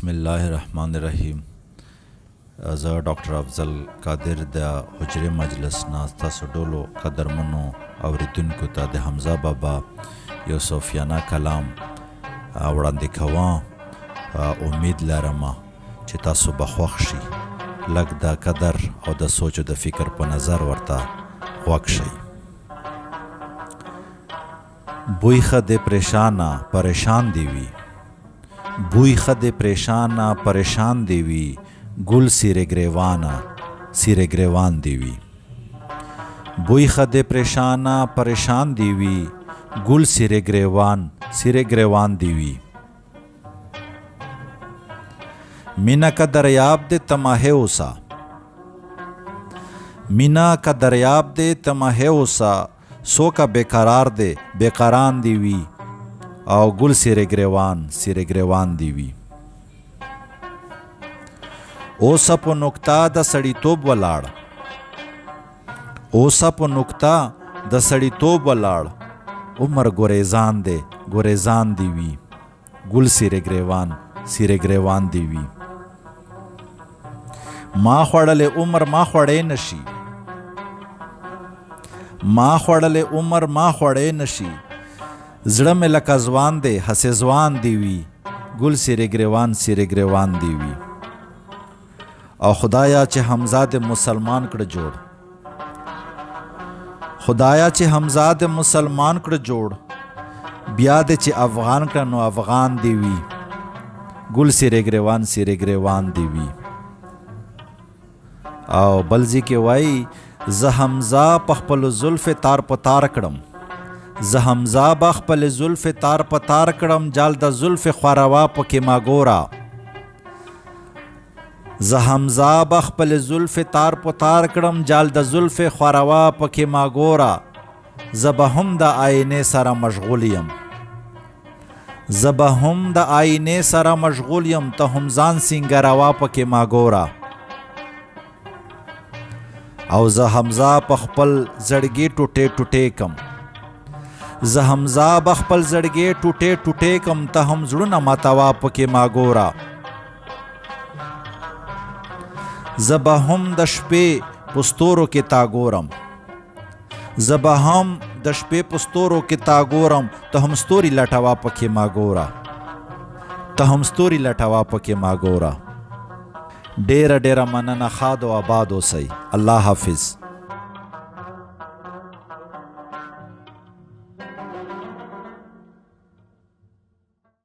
बिस्मिल्लाहिर्रहमानिर्रहीम। डॉक्टर अफजल कादिर द हुजरे मजलिस नास्ता सडोलो कदरमनो औरिदुनको ता द हमजा बाबा यो सोफियाना कलाम वड़ाندې کوم امید لرم چې تاسو به خوښ شي، لږ د قدر او د سوچ او د فکر په نظر ورته خوښ شي. بوی خد پریشانا پریشان دیوی، بوی خد پریشانا پریشان دیوی، گل سیر گریوانا سیر گریوان دیوی. بوی خد پریشانا پریشان دیوی، گل سیر گریوان دیوی. مینا کا دریاب دے تماہے اوسا، مینا کا دریاب دے تماہے اوسا، سو کا بیقرار دے بیقران دیوی او گل سیر گریوان دیوی. اوسا په نقطه د سړیتوب ولاړ، اوسا په نقطه د سړیتوب ولاړ، عمر ګریزان دے ګریزان دیوی، گل سیر گریوان دیوی. ما خوړلې عمر ما خوړې نشي، ما خوړلې عمر ما خوړې نشي، زړه مې لکه ځوان دی هسې ځوان دیوی، گل سیر گریوان دیوی. او خدایا چې حمزه د مسلمان کړ جوړ، خدایا چې حمزه د مسلمان کړ جوړ، بیا د چې افغان کړ نو افغان دیوی، گل سیر گریوان دیوی. او بلزی کې وای زه حمزه په خپل زلف تار په تار کړم، زه حمزه په خپل زلف تار په تار کړم، جال د زلف خوروا پکې ما ګورا. زه حمزه په خپل زلف تار په تار کړم، جال د زلف خوروا پکې ما ګورا. زه به هم د آینې سره مشغول یم، زه به هم د آینې سره مشغول یم، ته هم ځان سینګروا پکې ما ګورا. او زه حمزه په خپل زړګي ټوټې کم، زه حمزه په خپل زړګي ټوټې کم، ته هم زړونه ماتوا پکې ما ګورا. زه به هم د شپې په ستورو کې تا ګورم، زه به هم د شپې په ستورو کې تا ګورم، ته هم ستوري لټوا پکې ما ګورا، ته هم ستوري لټوا پکې ما ګورا. ډیره مننه، ښاد او آباد اوسئ. الله حافظ.